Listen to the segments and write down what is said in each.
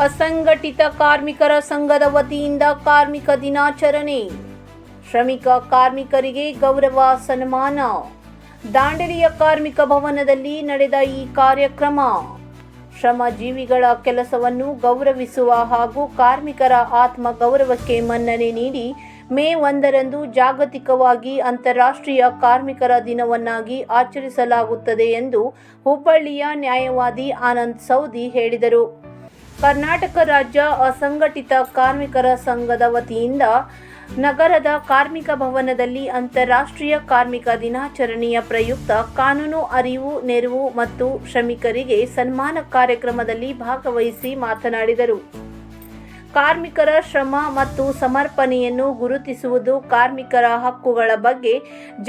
ಅಸಂಘಟಿತ ಕಾರ್ಮಿಕರ ಸಂಘದ ವತಿಯಿಂದ ಕಾರ್ಮಿಕ ದಿನಾಚರಣೆ. ಶ್ರಮಿಕ ಕಾರ್ಮಿಕರಿಗೆ ಗೌರವ ಸನ್ಮಾನ. ದಾಂಡೇಲಿಯ ಕಾರ್ಮಿಕ ಭವನದಲ್ಲಿ ನಡೆದ ಈ ಕಾರ್ಯಕ್ರಮ ಶ್ರಮಜೀವಿಗಳ ಕೆಲಸವನ್ನು ಗೌರವಿಸುವ ಹಾಗೂ ಕಾರ್ಮಿಕರ ಆತ್ಮ ಗೌರವಕ್ಕೆ ಮನ್ನಣೆ ನೀಡಿ ಮೇ 1ರಂದು ಜಾಗತಿಕವಾಗಿ ಅಂತಾರಾಷ್ಟ್ರೀಯ ಕಾರ್ಮಿಕರ ದಿನವನ್ನಾಗಿ ಆಚರಿಸಲಾಗುತ್ತದೆ ಎಂದು ಹುಬ್ಬಳ್ಳಿಯ ನ್ಯಾಯವಾದಿ ಆನಂದ್ ಸೌದಿ ಹೇಳಿದರು. ಕರ್ನಾಟಕ ರಾಜ್ಯ ಅಸಂಘಟಿತ ಕಾರ್ಮಿಕರ ಸಂಘದ ವತಿಯಿಂದ ನಗರದ ಕಾರ್ಮಿಕ ಭವನದಲ್ಲಿ ಅಂತಾರಾಷ್ಟ್ರೀಯ ಕಾರ್ಮಿಕ ದಿನಾಚರಣೆಯ ಪ್ರಯುಕ್ತ ಕಾನೂನು ಅರಿವು, ನೆರವು ಮತ್ತು ಶ್ರಮಿಕರಿಗೆ ಸನ್ಮಾನ ಕಾರ್ಯಕ್ರಮದಲ್ಲಿ ಭಾಗವಹಿಸಿ ಮಾತನಾಡಿದರು. ಕಾರ್ಮಿಕರ ಶ್ರಮ ಮತ್ತು ಸಮರ್ಪಣೆಯನ್ನು ಗುರುತಿಸುವುದು, ಕಾರ್ಮಿಕರ ಹಕ್ಕುಗಳ ಬಗ್ಗೆ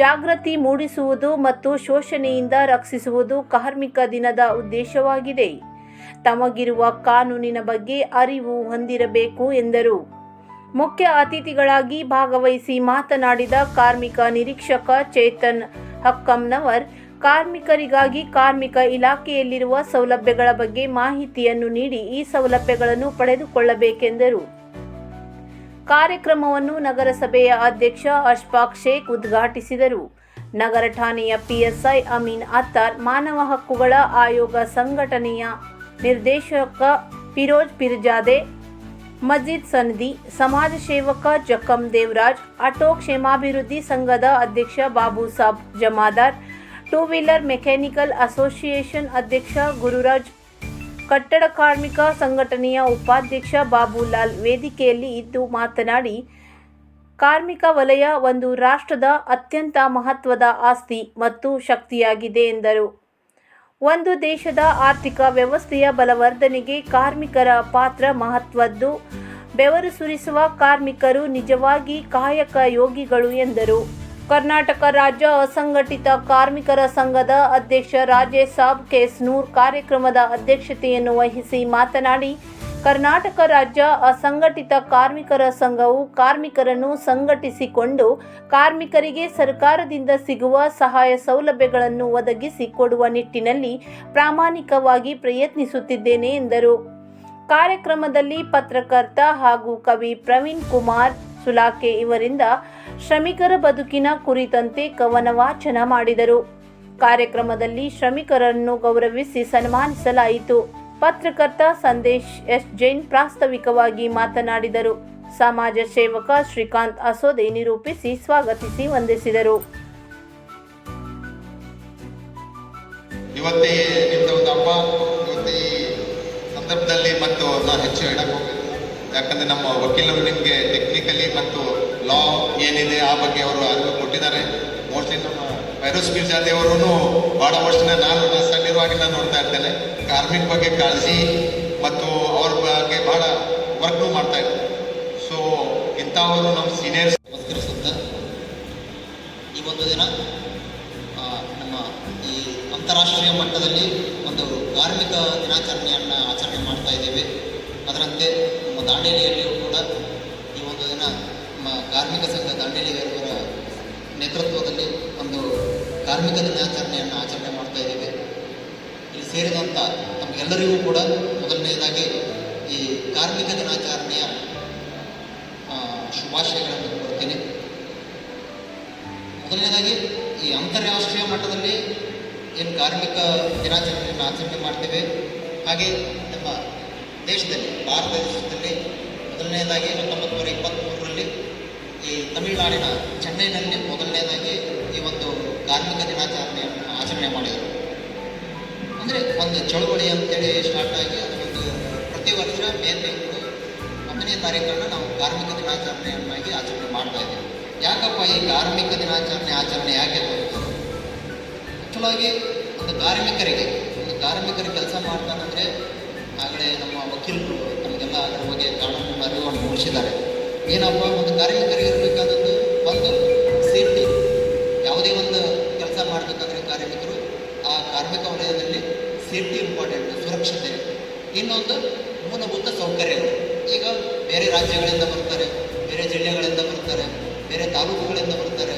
ಜಾಗೃತಿ ಮೂಡಿಸುವುದು ಮತ್ತು ಶೋಷಣೆಯಿಂದ ರಕ್ಷಿಸುವುದು ಕಾರ್ಮಿಕ ದಿನದ ಉದ್ದೇಶವಾಗಿದೆ. ತಮಗಿರುವ ಕಾನೂನಿನ ಬಗ್ಗೆ ಅರಿವು ಹೊಂದಿರಬೇಕು ಎಂದರು. ಮುಖ್ಯ ಅತಿಥಿಗಳಾಗಿ ಭಾಗವಹಿಸಿ ಮಾತನಾಡಿದ ಕಾರ್ಮಿಕ ನಿರೀಕ್ಷಕ ಚೇತನ್ ಹಕ್ಕಮ್ನವರ್, ಕಾರ್ಮಿಕರಿಗಾಗಿ ಕಾರ್ಮಿಕ ಇಲಾಖೆಯಲ್ಲಿರುವ ಸೌಲಭ್ಯಗಳ ಬಗ್ಗೆ ಮಾಹಿತಿಯನ್ನು ನೀಡಿ ಈ ಸೌಲಭ್ಯಗಳನ್ನು ಪಡೆದುಕೊಳ್ಳಬೇಕೆಂದರು. ಕಾರ್ಯಕ್ರಮವನ್ನು ನಗರಸಭೆಯ ಅಧ್ಯಕ್ಷ ಅಶ್ಫಾಕ್ ಶೇಖ್ ಉದ್ಘಾಟಿಸಿದರು. ನಗರ ಠಾಣೆಯ ಪಿಎಸ್ಐ ಅಮೀನ್ ಅತ್ತಾರ್, ಮಾನವ ಹಕ್ಕುಗಳ ಆಯೋಗ ಸಂಘಟನೆಯ ನಿರ್ದೇಶಕ ಫಿರೋಜ್ ಪಿರ್ಜಾದೆ, ಮಜಿದ್ ಸನದಿ, ಸಮಾಜ ಸೇವಕ ಜಕಂ ದೇವರಾಜ್, ಆಟೋ ಕ್ಷೇಮಾಭಿವೃದ್ಧಿ ಸಂಘದ ಅಧ್ಯಕ್ಷ Babu Sab Jamadar, two wheeler mechanical association ಅಧ್ಯಕ್ಷ ಗುರುರಾಜ್, ಕಟ್ಟಡ ಕಾರ್ಮಿಕ ಸಂಘಟನೆಯ ಉಪಾಧ್ಯಕ್ಷ ಬಾಬುಲಾಲ್ ವೇದಿಕೆಯಲ್ಲಿ ಇದ್ದು ಮಾತನಾಡಿ, ಕಾರ್ಮಿಕ ವಲಯ ಒಂದು ರಾಷ್ಟ್ರದ ಅತ್ಯಂತ ಮಹತ್ವದ ಆಸ್ತಿ ಮತ್ತು ಶಕ್ತಿಯಾಗಿದೆ ಎಂದರು. ಒಂದು ದೇಶದ ಆರ್ಥಿಕ ವ್ಯವಸ್ಥೆಯ ಬಲವರ್ಧನೆಗೆ ಕಾರ್ಮಿಕರ ಪಾತ್ರ ಮಹತ್ವದ್ದು. ಬೆವರು ಸುರಿಸುವ ಕಾರ್ಮಿಕರು ನಿಜವಾಗಿ ಕಾಯಕ ಯೋಗಿಗಳು ಎಂದರು. ಕರ್ನಾಟಕ ರಾಜ್ಯ ಅಸಂಘಟಿತ ಕಾರ್ಮಿಕರ ಸಂಘದ ಅಧ್ಯಕ್ಷ ರಾಜೇಶ್ ಸಾಬ್ ಕೇಸ್ನೂರ್ ಕಾರ್ಯಕ್ರಮದ ಅಧ್ಯಕ್ಷತೆಯನ್ನು ವಹಿಸಿ ಮಾತನಾಡಿ, ಕರ್ನಾಟಕ ರಾಜ್ಯ ಅಸಂಘಟಿತ ಕಾರ್ಮಿಕರ ಸಂಘವು ಕಾರ್ಮಿಕರನ್ನು ಸಂಘಟಿಸಿಕೊಂಡು ಕಾರ್ಮಿಕರಿಗೆ ಸರ್ಕಾರದಿಂದ ಸಿಗುವ ಸಹಾಯ ಸೌಲಭ್ಯಗಳನ್ನು ಒದಗಿಸಿ ಕೊಡುವ ನಿಟ್ಟಿನಲ್ಲಿ ಪ್ರಾಮಾಣಿಕವಾಗಿ ಪ್ರಯತ್ನಿಸುತ್ತಿದ್ದೇನೆ ಎಂದರು. ಕಾರ್ಯಕ್ರಮದಲ್ಲಿ ಪತ್ರಕರ್ತ ಹಾಗೂ ಕವಿ ಪ್ರವೀಣ್ ಕುಮಾರ್ ಸುಲಾಕೆ ಇವರಿಂದ ಶ್ರಮಿಕರ ಬದುಕಿನ ಕುರಿತಂತೆ ಕವನ ವಾಚನ ಮಾಡಿದರು. ಕಾರ್ಯಕ್ರಮದಲ್ಲಿ ಶ್ರಮಿಕರನ್ನು ಗೌರವಿಸಿ ಸನ್ಮಾನಿಸಲಾಯಿತು. ಪತ್ರಕರ್ತ ಸಂದೇಶ್ ಎಸ್ ಜೈನ್ ಪ್ರಾಸ್ತಾವಿಕವಾಗಿ ಮಾತನಾಡಿದರು. ಸಮಾಜ ಸೇವಕ ಶ್ರೀಕಾಂತ್ ಅಸೋದೆ ನಿರೂಪಿಸಿ ಸ್ವಾಗತಿಸಿ ವಂದಿಸಿದರು. ಇವತ್ತೇ ಇಂಥ ಒಂದು ಹಬ್ಬ ಇವತ್ತು ಈ ಸಂದರ್ಭದಲ್ಲಿ ಮತ್ತು ನಾನು ಹೆಚ್ಚು ಹೇಳಕ್ಕೆ ಹೋಗಿಲ್ಲ, ಯಾಕಂದರೆ ನಮ್ಮ ವಕೀಲರು ನಿಮಗೆ ಟೆಕ್ನಿಕಲಿ ಮತ್ತು ಲಾ ಏನಿದೆ ಆ ಬಗ್ಗೆ ಅವರು ಅರಿವು ಕೊಟ್ಟಿದ್ದಾರೆ. ಮೋಸ್ಟ್ಲಿ ನಮ್ಮ ಫೈರೋಜ್ ಪಿರ್ಜಾದೆ ಅವರು ಭಾಳ ವರ್ಷದಿಂದ ನಾನು ಸಣ್ಣಿರುವಾಗಿಂದ ನೋಡ್ತಾ ಇರ್ತೇನೆ. ಕಾರ್ಮಿಕ ಬಗ್ಗೆ ಕಾಳಜಿ ಮತ್ತು ಅವ್ರ ಬಗ್ಗೆ ಭಾಳ ವರ್ಕ್ನು ಮಾಡ್ತಾ ಇದ್ದಾರೆ. ಸೊ ಇಂಥವರು ನಮ್ಮ ಸೀನಿಯರ್ಸ್ ನಮಸ್ಕರಿಸುತ್ತಾ ಈ ಒಂದು ದಿನ ನಮ್ಮ ಈ ಅಂತಾರಾಷ್ಟ್ರೀಯ ಮಟ್ಟದಲ್ಲಿ ಒಂದು ಕಾರ್ಮಿಕ ದಿನಾಚರಣೆಯನ್ನು ಆಚರಣೆ ಮಾಡ್ತಾ ಇದ್ದೇವೆ. ಅದರಂತೆ ನಮ್ಮ ದಾಂಡೇಲಿಯಲ್ಲಿಯೂ ಕೂಡ ಈ ಒಂದು ದಿನ ನಮ್ಮ ಕಾರ್ಮಿಕ ಸಂಘ ದಾಂಡೇಲಿಯವರ ನೇತೃತ್ವದಲ್ಲಿ ಒಂದು ಕಾರ್ಮಿಕ ದಿನಾಚರಣೆಯನ್ನು ಆಚರಣೆ ಮಾಡ್ತಾ ಇದ್ದೇವೆ. ಇಲ್ಲಿ ಸೇರಿದಂಥ ತಮಗೆಲ್ಲರಿಗೂ ಕೂಡ ಮೊದಲನೇದಾಗಿ ಈ ಕಾರ್ಮಿಕ ದಿನಾಚರಣೆಯ ಶುಭಾಶಯಗಳನ್ನು ಕೊಡ್ತೀನಿ. ಮೊದಲನೇದಾಗಿ ಈ ಅಂತಾರಾಷ್ಟ್ರೀಯ ಮಟ್ಟದಲ್ಲಿ ಏನು ಕಾರ್ಮಿಕ ದಿನಾಚರಣೆಯನ್ನು ಆಚರಣೆ ಮಾಡ್ತೇವೆ, ಹಾಗೆ ನಮ್ಮ ದೇಶದಲ್ಲಿ ಭಾರತ ದೇಶದಲ್ಲಿ ಮೊದಲನೇದಾಗಿ 1923ರಲ್ಲಿ ಈ ತಮಿಳುನಾಡಿನ ಚೆನ್ನೈನಲ್ಲಿ ಮೊದಲನೇದಾಗಿ ಈ ಒಂದು ಕಾರ್ಮಿಕ ದಿನಾಚರಣೆಯನ್ನು ಆಚರಣೆ ಮಾಡಿದರು. ಅಂದರೆ ಒಂದು ಚಳುವಳಿ ಅಂತೇಳಿ ಸ್ಟಾರ್ಟ್ ಆಗಿ ಅದೊಂದು ಪ್ರತಿ ವರ್ಷ ಮೇ ತಿಂಗಳು 1ನೇ ತಾರೀಕನ್ನು ನಾವು ಕಾರ್ಮಿಕ ದಿನಾಚರಣೆಯನ್ನಾಗಿ ಆಚರಣೆ ಮಾಡ್ತಾ ಇದ್ದೀವಿ. ಯಾಕಪ್ಪ ಈ ಕಾರ್ಮಿಕ ದಿನಾಚರಣೆ ಆಚರಣೆ ಯಾಕೆ ಬರುತ್ತೆ? ಆ್ಯಕ್ಚುಲಾಗಿ ಒಂದು ಕಾರ್ಮಿಕರಿಗೆ ಕೆಲಸ ಮಾಡ್ತಾನಂದರೆ ಆಗಲೇ ನಮ್ಮ ವಕೀಲರು ನಮಗೆಲ್ಲ ಅದರ ಬಗ್ಗೆ ಕಾನೂನು ಅರಿವನ್ನು ಮೂಡಿಸಿದ್ದಾರೆ. ಏನಪ್ಪ, ಒಂದು ಕಾರ್ಮಿಕರಿಗೆ ಇರಬೇಕಾದದ್ದು ಒಂದು ಸೇಫ್ಟಿ. ಯಾವುದೇ ಒಂದು ಕೆಲಸ ಮಾಡಬೇಕಾದ್ರೆ ಕಾರ್ಮಿಕರು ಆ ಕಾರ್ಮಿಕ ವಲಯದಲ್ಲಿ ಸೇಫ್ಟಿ ಇಂಪಾರ್ಟೆಂಟ್, ಸುರಕ್ಷತೆ. ಇನ್ನೊಂದು ಮೂಲಭೂತ ಸೌಕರ್ಯಗಳು. ಈಗ ಬೇರೆ ರಾಜ್ಯಗಳಿಂದ ಬರ್ತಾರೆ, ಬೇರೆ ಜಿಲ್ಲೆಗಳಿಂದ ಬರ್ತಾರೆ, ಬೇರೆ ತಾಲೂಕುಗಳಿಂದ ಬರ್ತಾರೆ,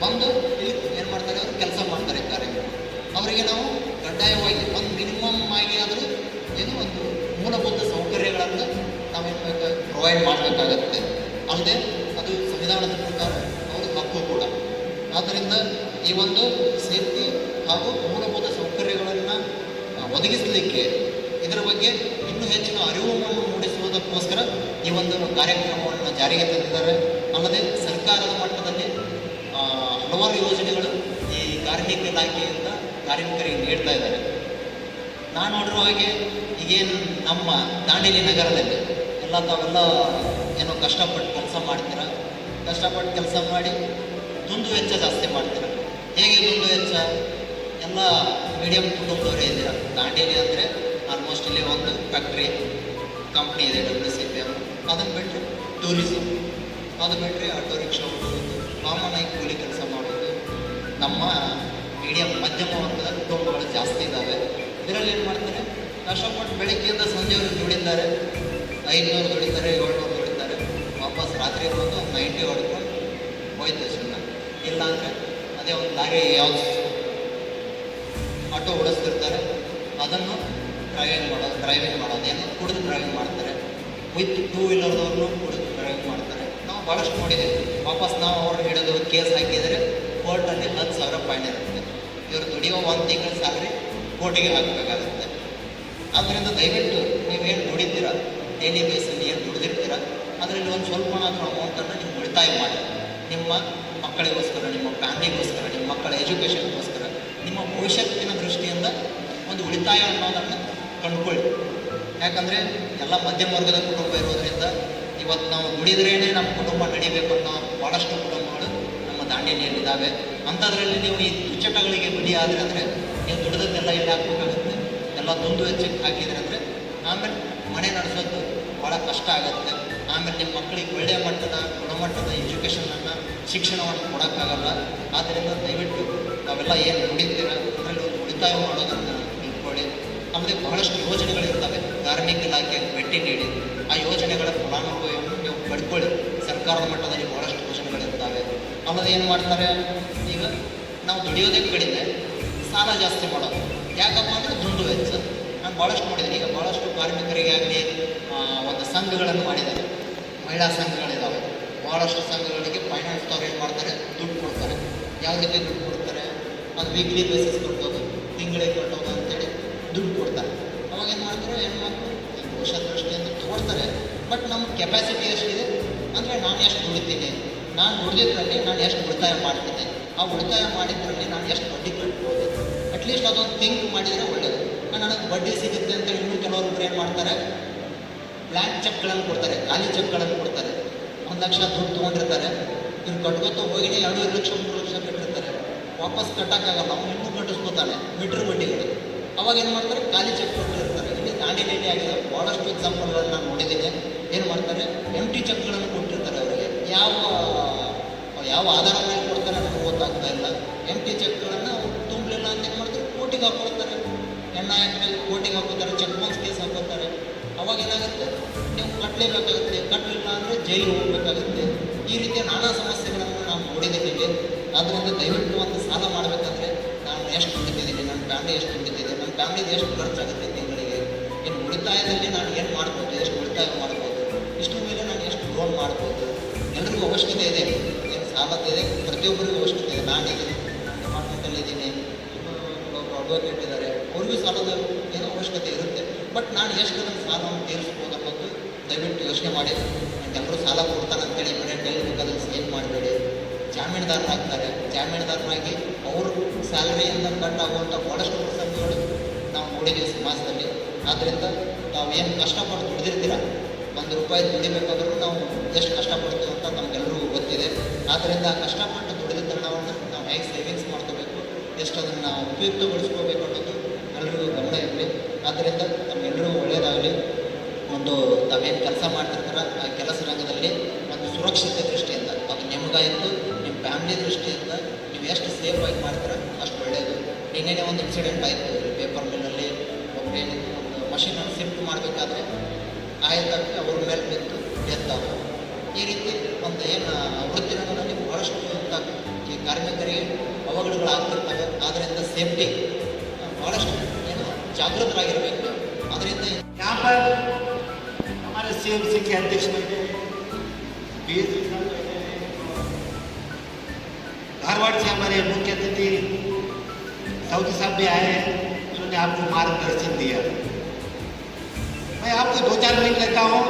ಬಂದು ಇಲ್ಲಿ ಏನು ಮಾಡ್ತಾರೆ, ಅವರು ಕೆಲಸ ಮಾಡ್ತಾರೆ ಕಾರ್ಮಿಕರು. ಅವರಿಗೆ ನಾವು ಕಡ್ಡಾಯವಾಗಿ ಒಂದು ಮಿನಿಮಮ್ ಆಗಿ ಆದರೂ ಏನೋ ಒಂದು ಮೂಲಭೂತ ಸೌಕರ್ಯಗಳ ಸೌಕರ್ಯಗಳನ್ನು ನಾವೇನು ಪ್ರೊವೈಡ್ ಮಾಡಬೇಕಾಗತ್ತೆ. ಅಲ್ಲದೆ ಅದು ಸಂವಿಧಾನದ ಪ್ರಕಾರ ಅವ್ರ ಹಕ್ಕು ಕೂಡ. ಆದ್ದರಿಂದ ಈ ಒಂದು ಸೇಫ್ಟಿ ಹಾಗೂ ಮೂಲಭೂತ ಸೌಕರ್ಯಗಳನ್ನು ಒದಗಿಸಲಿಕ್ಕೆ ಇದರ ಬಗ್ಗೆ ಇನ್ನೂ ಹೆಚ್ಚಿನ ಅರಿವನ್ನು ಮೂಡಿಸುವುದಕ್ಕೋಸ್ಕರ ಈ ಒಂದು ಕಾರ್ಯಕ್ರಮವನ್ನು ಜಾರಿಗೆ ತಂದಿದ್ದಾರೆ. ಅಲ್ಲದೆ ಸರ್ಕಾರದ ಮಟ್ಟದಲ್ಲಿ ಹಲವಾರು ಯೋಜನೆಗಳು ಈ ಕಾರ್ಮಿಕ ಇಲಾಖೆಯಿಂದ ಕಾರ್ಮಿಕರಿಗೆ ನೀಡ್ತಾ ಇದ್ದಾರೆ. ನಾನು ನೋಡಿರುವ ಹಾಗೆ ಈಗೇನು ನಮ್ಮ ದಾಂಡೇಲಿ ನಗರದಲ್ಲಿ ತಾವೆಲ್ಲ ಏನೋ ಕಷ್ಟಪಟ್ಟು ಕೆಲಸ ಮಾಡ್ತೀರ, ಕಷ್ಟಪಟ್ಟು ಕೆಲಸ ಮಾಡಿ ದುಂದು ವೆಚ್ಚ ಜಾಸ್ತಿ ಮಾಡ್ತೀರ. ಹೇಗೆ ದುಂದು ವೆಚ್ಚ? ಎಲ್ಲ ಮೀಡಿಯಂ ಕುಟುಂಬದವರೇ ಇದ್ದೀರ. ದಾಂಡೇಲಿ ಅಂದರೆ ಆಲ್ಮೋಸ್ಟ್ ಇಲ್ಲಿ ಒಂದು ಫ್ಯಾಕ್ಟ್ರಿ ಕಂಪ್ನಿ ಇದೆ WCPM, ಅದನ್ನು ಬಿಟ್ಟರೆ ಟೂರಿಸಂ, ಅದು ಬಿಟ್ಟರೆ ಆಟೋ ರಿಕ್ಷಾ ಓಡೋದು, ಕಾಮನ್ ಆಗಿ ಕೂಲಿ ಕೆಲಸ ಮಾಡೋದು. ನಮ್ಮ ಮೀಡಿಯಂ ಮಧ್ಯಮ ವರ್ಗದ ಕುಟುಂಬಗಳು ಜಾಸ್ತಿ ಇದ್ದಾವೆ. ಇದರಲ್ಲಿ ಏನು ಮಾಡ್ತಾರೆ, ಕಷ್ಟಪಟ್ಟು ಬೆಳಗ್ಗೆಯಿಂದ ಸಂಜೆವರೆಗೆ ದುಡಿತಾರೆ, 500 ದುಡಿತಾರೆ, 700 ದುಡಿತಾರೆ, ವಾಪಸ್ ರಾತ್ರಿ ಬಂದು 90 ಹೊಡ್ಕೊಂಡು ಹೋಯ್ತು ಸುಮ್ಮನೆ. ಇಲ್ಲಾಂದರೆ ಅದೇ ಒಂದು ಲಾರಿ ಯಾವ್ದು ಆಟೋ ಓಡಿಸ್ತಿರ್ತಾರೆ, ಅದನ್ನು ಡ್ರೈವಿಂಗ್ ಮಾಡೋದು ಏನು ಕುಡಿದು ಡ್ರೈವಿಂಗ್ ಮಾಡ್ತಾರೆ. ವಿತ್ 2 ವೀಲರ್ದವ್ರನ್ನೂ ಕುಡಿದು ಡ್ರೈವಿಂಗ್ ಮಾಡ್ತಾರೆ. ನಾವು ಭಾಳಷ್ಟು ನೋಡಿದ್ದೇವೆ. ವಾಪಸ್ ನಾವು ಅವ್ರನ್ನ ಹಿಡಿದು ಕೇಸ್ ಹಾಕಿದರೆ ಕೋರ್ಟಲ್ಲಿ 10,000 ಫೈನ್ ಇರುತ್ತೆ. ಇವರು ದುಡಿಯೋ 1 ತಿಂಗಳ ಸ್ಯಾಲ್ರಿ ಕೋರ್ಟಿಗೆ ಹಾಕಬೇಕಾಗುತ್ತೆ. ಆದ್ದರಿಂದ ದಯವಿಟ್ಟು ನೀವೇನು ದುಡಿತೀರ, ಡೈಲಿ ಬೇಸಲ್ಲಿ ಏನು ದುಡಿದಿರ್ತೀರ, ಅದರಲ್ಲಿ ಒಂದು ಸ್ವಲ್ಪನಾದರೂ ಅಮೌಂಟನ್ನು ನೀವು ಉಳಿತಾಯ ಮಾಡಿ. ನಿಮ್ಮ ಮಕ್ಕಳಿಗೋಸ್ಕರ, ನಿಮ್ಮ ಫ್ಯಾಮಿಲಿಗೋಸ್ಕರ, ನಿಮ್ಮ ಮಕ್ಕಳ ಎಜುಕೇಷನ್ಗೋಸ್ಕರ, ನಿಮ್ಮ ಭವಿಷ್ಯತ್ತಿನ ದೃಷ್ಟಿಯಿಂದ ಒಂದು ಉಳಿತಾಯ ಅನ್ನೋದನ್ನು ಕಂಡುಕೊಳ್ಳಿ. ಯಾಕಂದರೆ ಎಲ್ಲ ಮಧ್ಯಮ ವರ್ಗದ ಕುಟುಂಬ ಇರೋದರಿಂದ ಇವತ್ತು ನಾವು ದುಡಿದ್ರೇ ನಮ್ಮ ಕುಟುಂಬ ನಡಿಬೇಕು ಅನ್ನೋ ಭಾಳಷ್ಟು ಕುಟುಂಬಗಳು ನಮ್ಮ ದಾಂಡೇಲಿಯಲ್ಲಿದ್ದಾವೆ. ಅಂಥದ್ರಲ್ಲಿ ನೀವು ಈ ದುಶ್ಚಟಗಳಿಗೆ ಬಲಿ ಆದರೆ ಅಂದರೆ ನೀವು ದುಡಿದದ್ದೆಲ್ಲ ಇಲ್ಲಿ ಹಾಕಬೇಕಾಗುತ್ತೆ. ಎಲ್ಲ ದುಂದು ವೆಚ್ಚಕ್ಕೆ ಹಾಕಿದ್ರೆ ಅಂದರೆ ಆಮೇಲೆ ಮನೆ ನಡೆಸೋದು ಭಾಳ ಕಷ್ಟ ಆಗುತ್ತೆ. ಆಮೇಲೆ ನಿಮ್ಮ ಮಕ್ಕಳಿಗೆ ಒಳ್ಳೆಯ ಮಟ್ಟದ ಗುಣಮಟ್ಟದ ಎಜುಕೇಷನನ್ನು, ಶಿಕ್ಷಣವನ್ನು ಕೊಡೋಕ್ಕಾಗಲ್ಲ. ಆದ್ದರಿಂದ ದಯವಿಟ್ಟು ನಾವೆಲ್ಲ ಏನು ದುಡಿತೀರ ಅದರಲ್ಲಿ ಒಂದು ಉಳಿತಾಯ ಮಾಡೋದನ್ನು ತಿಳ್ಕೊಳ್ಳಿ. ಆಮೇಲೆ ಬಹಳಷ್ಟು ಯೋಜನೆಗಳಿರ್ತವೆ, ಕಾರ್ಮಿಕ ಇಲಾಖೆ ಭೇಟಿ ನೀಡಿ ಆ ಯೋಜನೆಗಳ ಫಲಾನುಭವಿಯನ್ನು ನೀವು ಪಡ್ಕೊಳ್ಳಿ. ಸರ್ಕಾರದ ಮಟ್ಟದಲ್ಲಿ ಬಹಳಷ್ಟು ಯೋಜನೆಗಳಿರ್ತವೆ. ಆಮೇಲೆ ಏನು ಮಾಡ್ತಾರೆ, ಈಗ ನಾವು ದುಡಿಯೋದೇ ಕಡಿಮೆ, ಸಾಲ ಜಾಸ್ತಿ ಮಾಡೋದು. ಯಾಕಪ್ಪ ಅಂದರೆ ದುಂದು ವೆಚ್ಚ. ನಾನು ಭಾಳಷ್ಟು ನೋಡಿದ್ದೀನಿ. ಈಗ ಭಾಳಷ್ಟು ಕಾರ್ಮಿಕರಿಗಾಗಲಿ ಒಂದು ಸಂಘಗಳನ್ನು ಮಾಡಿದ್ದಾರೆ, ಮಹಿಳಾ ಸಂಘಗಳಿದ್ದಾವೆ. ಭಾಳಷ್ಟು ಸಂಘಗಳಿಗೆ ಫೈನಾನ್ಸ್ದವ್ರು ಏನು ಮಾಡ್ತಾರೆ, ದುಡ್ಡು ಕೊಡ್ತಾರೆ. ಯಾವ ರೀತಿ ದುಡ್ಡು ಕೊಡ್ತಾರೆ, ಅದು ವೀಕ್ಲಿ ಬೇಸಿಸ್ ಕಟ್ಟೋದು, ತಿಂಗಳಿಗೆ ಕಟ್ಟೋದು ಅಂತೇಳಿ ದುಡ್ಡು ಕೊಡ್ತಾರೆ. ಅವಾಗ ಏನು ಮಾಡ್ತಾರೆ, ಹೆಣ್ಮಕ್ಳು ಈ ಭವಿಷ್ಯ ದೃಷ್ಟಿಯಿಂದ ತಗೊಳ್ತಾರೆ. ಬಟ್ ನಮ್ಮ ಕೆಪಾಸಿಟಿ ಎಷ್ಟಿದೆ ಅಂದರೆ ನಾನು ಎಷ್ಟು ದುಡಿತೀನಿ, ನಾನು ದುಡಿದಿದ್ರಲ್ಲಿ ನಾನು ಎಷ್ಟು ಉಳಿತಾಯ ಮಾಡ್ತೀನಿ, ಆ ಉಳಿತಾಯ ಮಾಡಿದ್ರಲ್ಲಿ ನಾನು ಎಷ್ಟು ಬಡ್ಡಿ ಕಟ್ಬೋದು, ಅಟ್ಲೀಸ್ಟ್ ಅದೊಂದು ಥಿಂಕ್ ಮಾಡಿದರೆ ಒಳ್ಳೆಯದು. ನನಗೆ ಬಡ್ಡಿ ಸಿಗುತ್ತೆ ಅಂತ ಇನ್ನೂ ಕೆಲವೊಬ್ರು ಏನು ಮಾಡ್ತಾರೆ, ಬ್ಲ್ಯಾಂಕ್ ಚೆಕ್ಗಳನ್ನು ಕೊಡ್ತಾರೆ, ಖಾಲಿ ಚೆಕ್ಗಳನ್ನು ಕೊಡ್ತಾರೆ. 1 ಲಕ್ಷ ದುಡ್ಡು ತೊಗೊಂಡಿರ್ತಾರೆ, ಇವ್ರು ಕಟ್ಕೊತ ಹೋಗಿನೇ 2 ಲಕ್ಷ 3 ಲಕ್ಷ ಕಟ್ಟಿರ್ತಾರೆ. ವಾಪಸ್ ಕಟ್ಟೋಕ್ಕಾಗಲ್ಲ, ಅವ್ನು ಇನ್ನೂ ಕಟ್ಟಿಸ್ಕೊತಾನೆ ಮೀಟ್ರ್ ಬಡ್ಡಿಗಳು. ಅವಾಗ ಏನು ಮಾಡ್ತಾರೆ, ಖಾಲಿ ಚೆಕ್ ಕೊಟ್ಟಿರ್ತಾರೆ. ಇಲ್ಲಿ ದಾಂಡೇಲಿ ಆಗಿದೆ ಭಾಳಷ್ಟು ಎಕ್ಸಾಂಪಲ್ಗಳನ್ನು ನಾನು ನೋಡಿದ್ದೀನಿ. ಏನು ಮಾಡ್ತಾರೆ, ಎಂಟಿ ಚೆಕ್ಗಳನ್ನು ಕೊಟ್ಟಿರ್ತಾರೆ ಅವರಿಗೆ. ಯಾವ ಆಧಾರದ ಮೇಲೆ ಕೊಡ್ತಾರೆ ನನಗೆ ಗೊತ್ತಾಗ್ತಾ ಇಲ್ಲ. ಎಂಟಿ ಚೆಕ್ಗಳನ್ನು ತುಂಬಲಿಲ್ಲ ಅಂತ ಏನು ಮಾಡ್ತಾರೆ, ಕೋರ್ಟಿಗೆ ಹಾಕೊಳ್ತಾರೆ. ಎಣ್ಣ ಮೇಲೆ ಕೋರ್ಟಿಗೆ ಹಾಕೋತಾರೆ, ಚೆಕ್ ಬೌನ್ಸ್ ಕೇಸ್ ಹಾಕೋತಾರೆ. ಅವಾಗ ಏನಾಗುತ್ತೆ, ನೀವು ಕಟ್ಟಲೇಬೇಕಾಗುತ್ತೆ, ಕಟ್ಟಲಿಲ್ಲ ಅಂದರೆ ಜೈಲಿಗೆ ಹೋಗಬೇಕಾಗುತ್ತೆ. ಈ ರೀತಿಯ ನಾನಾ ಸಮಸ್ಯೆಗಳನ್ನು ನಾವು ನೋಡಿದ್ದೀವಿ. ಆದ್ದರಿಂದ ದಯವಿಟ್ಟು ಒಂದು ಸಾಲ ಮಾಡಬೇಕಂದ್ರೆ ನಾನು ಎಷ್ಟು ದುಡಿತಿದ್ದೀನಿ, ನನ್ನ ಫ್ಯಾಮಿಲಿ ಎಷ್ಟು ದುಡಿತಿದೆ, ನನ್ನ ಫ್ಯಾಮಿಲಿದು ಎಷ್ಟು ಖರ್ಚಾಗುತ್ತೆ ತಿಂಗಳಿಗೆ, ಇನ್ನು ಉಳಿತಾಯದಲ್ಲಿ ನಾನು ಏನು ಮಾಡ್ಬೋದು, ಎಷ್ಟು ಉಳಿತಾಯ ಮಾಡ್ಬೋದು, ಇಷ್ಟರ ಮೇಲೆ ನಾನು ಎಷ್ಟು ಲೋನ್ ಮಾಡ್ಬೋದು. ಎಲ್ರಿಗೂ ಅವಶ್ಯಕತೆ ಇದೆ, ಏನು ಸಾಲದಿದೆ, ಪ್ರತಿಯೊಬ್ಬರಿಗೂ ಅವಶ್ಯಕತೆ ಇದೆ. ನಾನೀಗ ಡಿಪಾರ್ಟ್ಮೆಂಟಲ್ಲಿದ್ದೀನಿ, ಇನ್ನೊಬ್ಬರು ಅಡ್ವೊಕೇಟ್ ಇದ್ದಾರೆ, ಅವ್ರಿಗೂ ಸಾಲದ ಏನೋ ಅವಶ್ಯಕತೆ ಇರುತ್ತೆ. ಬಟ್ ನಾನು ಎಷ್ಟು ನನ್ನ ಸಾಲವನ್ನು ತೀರಿಸ್ಬೋದು ಅನ್ನೋದು ದಯವಿಟ್ಟು ಯೋಚನೆ ಮಾಡಿ. ಎಲ್ಲರೂ ಸಾಲ ಕೊಡ್ತಾರೆ ಅಂತೇಳಿ ಮನೆಯಲ್ಲಿ ಬೇಕಾದ್ರೆ ಸೇವ್ ಮಾಡಬೇಡಿ. ಜಾಮೀನುದಾರರಾಗ್ತಾರೆ, ಜಾಮೀನುದಾರರಾಗಿ ಅವರು ಸ್ಯಾಲರಿಯಿಂದ ಕಟ್ ಆಗುವಂಥ ಭಾಳಷ್ಟು ಪ್ರಸಂಗಗಳು ನಾವು ನೋಡಿದ್ದೀವಿ ಸಮಾಜದಲ್ಲಿ. ಆದ್ದರಿಂದ ನಾವು ಏನು ಕಷ್ಟಪಟ್ಟು ದುಡಿದಿರ್ತೀರ, 1 ರೂಪಾಯಿ ದುಡಿಬೇಕಾದ್ರೂ ನಾವು ಎಷ್ಟು ಕಷ್ಟಪಡ್ತೀವಿ ಅಂತ ನಮಗೆಲ್ಲರಿಗೂ ಗೊತ್ತಿದೆ. ಆದ್ದರಿಂದ ಕಷ್ಟಪಟ್ಟು ದುಡಿದ ಹಣವನ್ನು ನಾವು ಹೇಗೆ ಸೇವಿಂಗ್ಸ್ ಮಾಡ್ಕೋಬೇಕು, ಎಷ್ಟು ಅದನ್ನು ಉಪಯುಕ್ತಗೊಳಿಸ್ಕೋಬೇಕು ಅನ್ನೋದು ಎಲ್ಲರಿಗೂ ಗಮನ ಇರಲಿ. ಆದ್ದರಿಂದ ನಮಗೆಲ್ಲರಿಗೂ ಒಳ್ಳೆಯದಾಗಲಿ. ಒಂದು ತಾವೇನು ಕೆಲಸ ಮಾಡ್ತಿರ್ತಾರ ಆ ಕೆಲಸ ರಂಗದಲ್ಲಿ ಒಂದು ಸುರಕ್ಷತೆ ದೃಷ್ಟಿಯಿಂದ, ಅದು ನಿಮಗಾಯಿತು, ನಿಮ್ಮ ಫ್ಯಾಮಿಲಿ ದೃಷ್ಟಿಯಿಂದ ನೀವು ಎಷ್ಟು ಸೇಫಾಗಿ ಮಾಡ್ತೀರ ಅಷ್ಟು ಒಳ್ಳೆಯದು. ನಿನ್ನೆನೇ ಒಂದು ಇನ್ಸಿಡೆಂಟ್ ಆಯಿತು, ಪೇಪರ್ ಮಿಲ್ಲಲ್ಲಿ ಒಬ್ಬರು ಏನಿತ್ತು, ಒಂದು ಮಷೀನನ್ನು ಶಿಫ್ಟ್ ಮಾಡಬೇಕಾದ್ರೆ ಆಯ್ತಾಗಿ ಅವ್ರ ಮೇಲೆ ಬಿದ್ದು ಡೆತ್ ಆಗೋದು. ಈ ರೀತಿ ಒಂದು ಏನು ವೃತ್ತಿ ರಂಗದಲ್ಲಿ ಭಾಳಷ್ಟು ಅಂತ ಈ ಕಾರ್ಮಿಕರಿಗೆ ಅವಘಡಗಳಾಗ್ತಿರ್ತವೆ. ಆದ್ದರಿಂದ ಸೇಫ್ಟಿ ಭಾಳಷ್ಟು ಏನು ಜಾಗೃತರಾಗಿರಬೇಕು. ಅದರಿಂದ यहाँ पर CMC के अध्यक्ष बने, धारवाड़ से हमारे मुख्य अतिथि साउदी साहब भी आए हैं, उन्होंने आपको मार्गदर्शन दिया। मैं आपको 2-4 मिनट लेता हूँ,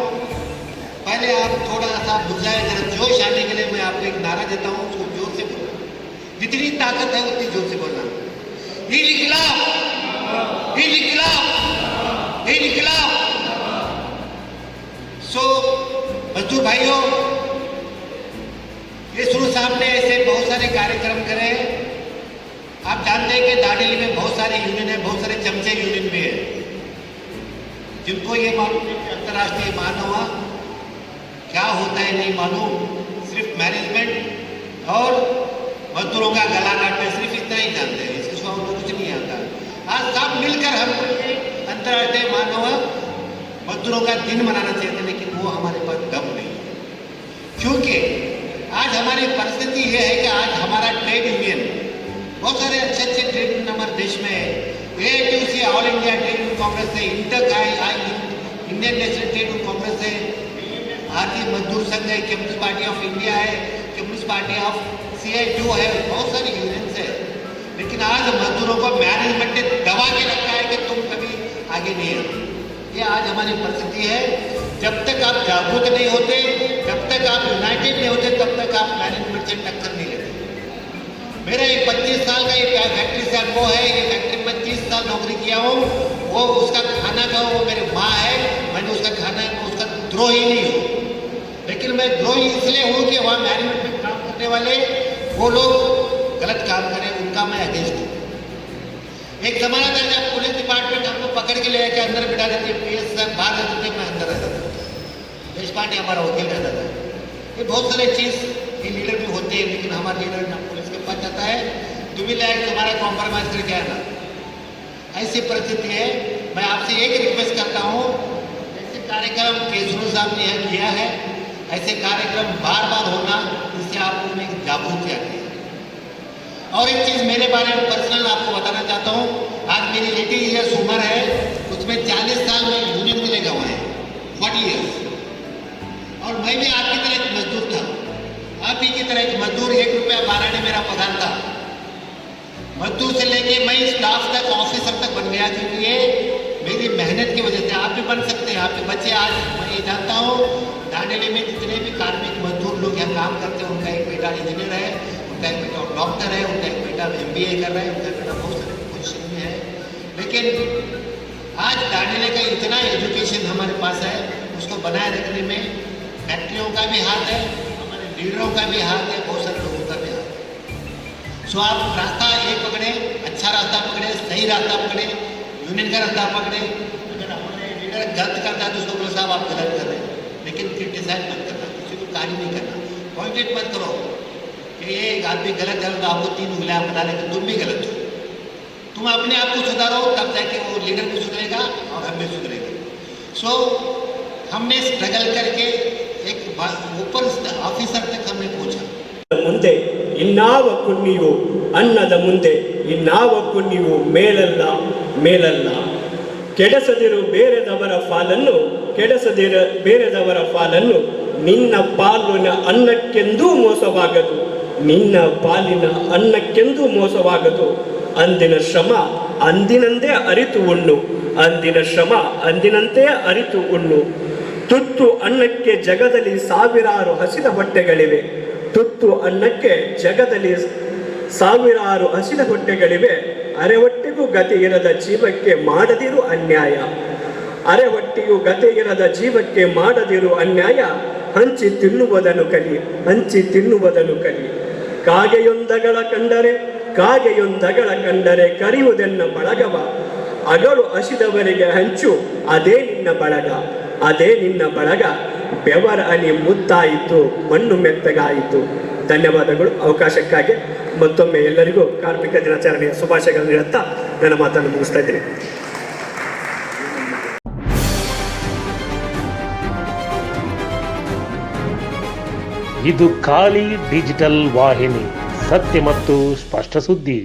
पहले आप थोड़ा सा बुझ जाए, जरा जोश आने के लिए मैं आपको एक नारा देता हूँ, उसको जोर से बोलना, जितनी ताकत है उतनी जोर से बोलना। इनकलाब, इनकलाब, इनकलाब। सो मजदूर भाइयों, ये सुरू साहब ने ऐसे बहुत सारे कार्यक्रम करे। आप जानते हैं कि दांडेली में बहुत सारे यूनियन है, बहुत सारे चमचे यूनियन भी है, जिनको ये मालूम है कि अंतर्राष्ट्रीय मानव क्या होता है नहीं मालूम, सिर्फ मैनेजमेंट और मजदूरों का गला काटना, सिर्फ इतना ही जानते हैं, इसके सिवा उनको कुछ नहीं आता। आज सब मिलकर हम अंतर्राष्ट्रीय मानव मजदूरों का दिन मनाना चाहते हैं, लेकिन वो हमारे पास दम नहीं है, क्योंकि आज हमारी परिस्थिति ये है कि आज हमारा ट्रेड यूनियन, बहुत सारे अच्छे अच्छे ट्रेड यूनियन हमारे देश में है। AITUC all India trade union Congress है, Indian national trade union Congress है, भारतीय मजदूर संघ है, कम्युनिस्ट पार्टी ऑफ इंडिया है, कम्युनिस्ट पार्टी ऑफ CITU है, बहुत सारे यूनियंस है। लेकिन आज मजदूरों को मैनेजमेंट ने दबा के रखा है कि तुम कभी आगे नहीं आए। ये आज हमारी परिस्थिति है। जब तक आप जागरूक नहीं होते, जब तक आप यूनाइटेड नहीं होते, तब तक आप मैनेजमेंट से टक्कर नहीं लेते। मेरा ये 25 साल का ये फैक्ट्री से अनुभव है, ये फैक्ट्री में 30 साल नौकरी किया हूँ। वो उसका खाना का, वो मेरी माँ है, मैंने उसका खाना, उसका द्रोही नहीं हूँ, लेकिन मैं द्रोही इसलिए हूँ कि वहाँ मैनेजमेंट में काम करने वाले वो लोग गलत काम करें, उनका मैं अगेंस्ट हूँ। एक जमाना था जब पुलिस डिपार्टमेंट हमको पकड़ के ले के अंदर बिठा देते, PS साहब बाहर रहते थे, मैं अंदर रहता था, देश पांडे हमारा वकील रहता था। ये बहुत सारे चीज़, ये लीडर भी होते हैं, लेकिन हमारा लीडर ना पुलिस के पास जाता है, तुम्हें लायक तुम्हारा कॉम्प्रोमाइज करके आना, ऐसी परिस्थिति है। मैं आपसे एक रिक्वेस्ट करता हूँ, ऐसे कार्यक्रम केजरीवाल साहब ने यहाँ किया है, ऐसे कार्यक्रम बार बार होना, इससे आपको में जागरूकता आती है। और एक चीज़ मेरे बारे में पर्सनल आपको बताना चाहता हूँ, आज मेरी 80 ईयर्स उम्र है, उसमें 40 साल में यूनियन में लगा हुआ है, 40 ईयर्स। और मैं भी आपकी तरह एक मजदूर था, आप ही की तरह एक मजदूर, 1 रुपया 12 आने मेरा पगार था। मजदूर से लेके मैं स्टाफ तक, ऑफिसर तक बन गया, क्योंकि ये मेरी मेहनत की वजह से। आप भी बन सकते हैं, आपके बच्चे, आज मैं ये जानता हूँ दांडेली में जितने भी कार्मिक मजदूर लोग यहाँ काम करते हैं, उनका एक बेटा इंजीनियर है, उनका एक बेटा डॉक्टर है, उनका एक बेटा MBA कर रहा है, उनका बेटा बहुत सारे पोजिशन में है। लेकिन आज दांडेली का इतना एजुकेशन हमारे पास है, उसको बनाए रखने में फैक्ट्रियों का भी हाथ है, हमारे लीडरों का भी हाथ है, बहुत सारे लोगों का भी हाथ है। सो आप रास्ता एक पकड़े, अच्छा रास्ता पकड़े, सही रास्ता पकड़े, यूनियन का रास्ता पकड़े। अगर हमारे लीडर गलत करता है तो उसको बोलो साहब आप गलत कर रहे हैं, लेकिन क्रिटिसाइज मत करना, किसी को गाली नहीं करना, पॉइंटेड मत करो कि ये आदमी गलत है तो आपको 3 उंगलियां बता रहे कि तुम भी गलत हो। तुम अपने आप को सुधारो, तब जाके वो लीडर भी सुधरेगा और हम भी सुधरेंगे। सो हमने स्ट्रगल करके एक ऊपर ऑफिसर तक हमने पहुंचा। ಮುಂದೆ ಇನ್ನಾವ ಕುನ್ನಿಯು ಅನ್ನದ ಮುಂದೆ ಇನ್ನಾವ ಕುನ್ನಿಯು ಮೇಲಲ್ಲ ಮೇಲಲ್ಲ. ಕೆಡಸದಿರು ಬೇರೆದವರ ಪಾಲನ್ನು, ಕೆಡಸದಿರ ಬೇರೆದವರ ಪಾಲನ್ನು, ನಿನ್ನ ಪಾಲಿನ ಅನ್ನಕ್ಕೆಂದೂ ಮೋಸವಾಗದು, ನಿನ್ನ ಪಾಲಿನ ಅನ್ನಕ್ಕೆಂದೂ ಮೋಸವಾಗದು. ಅಂದಿನ ಶ್ರಮ ಅಂದಿನಂದೇ ಅರಿತು ಉಣ್ಣು, ಅಂದಿನ ಶ್ರಮ ಅಂದಿನಂತೆ ಅರಿತು ಉಣ್ಣು. ತುತ್ತು ಅನ್ನಕ್ಕೆ ಜಗದಲ್ಲಿ ಸಾವಿರಾರು ಹಸಿದ ಹೊಟ್ಟೆಗಳಿವೆ, ತುತ್ತು ಅನ್ನಕ್ಕೆ ಜಗದಲ್ಲಿ ಸಾವಿರಾರು ಹಸಿದ ಹೊಟ್ಟೆಗಳಿವೆ. ಅರೆಹೊಟ್ಟೆಗೂ ಗತಿ ಇರದ ಜೀವಕ್ಕೆ ಮಾಡದಿರು ಅನ್ಯಾಯ, ಅರೆಹೊಟ್ಟೆಗೂ ಗತಿ ಇರದ ಜೀವಕ್ಕೆ ಮಾಡದಿರು ಅನ್ಯಾಯ. ಹಂಚಿ ತಿನ್ನುವುದನ್ನು ಕಲಿ, ಹಂಚಿ ತಿನ್ನುವುದನ್ನು ಕಲಿ. ಕಾಗೆಯೊಂದಗಳ ಕಂಡರೆ, ಕಾಗೆಯೊಂದಗಳ ಕಂಡರೆ ಕರೆಯುವುದೆನ್ನ ಬಳಗವ. ಅಗಳು ಹಸಿದವರಿಗೆ ಹಂಚು, ಅದೇ ನಿನ್ನ ಬಳಗ, ಅದೇ ನಿನ್ನ ಬಳಗ. ಬೆವರ ಹನಿ ಮುತ್ತಾಯಿತು, ಮಣ್ಣು ಮೆತ್ತಗಾಯಿತು. ಧನ್ಯವಾದಗಳು ಅವಕಾಶಕ್ಕಾಗಿ. ಮತ್ತೊಮ್ಮೆ ಎಲ್ಲರಿಗೂ ಕಾರ್ಮಿಕ ದಿನಾಚರಣೆಯ ಶುಭಾಶಯಗಳನ್ನು ಹೇಳುತ್ತಾ ನನ್ನ ಮಾತನ್ನು ಮುಗಿಸ್ತಾ ಇದ್ದೀನಿ. ಇದು ಖಾಲಿ ಡಿಜಿಟಲ್ ವಾಹಿನಿ, ಸತ್ಯ ಮತ್ತು ಸ್ಪಷ್ಟ ಸುದ್ದಿ.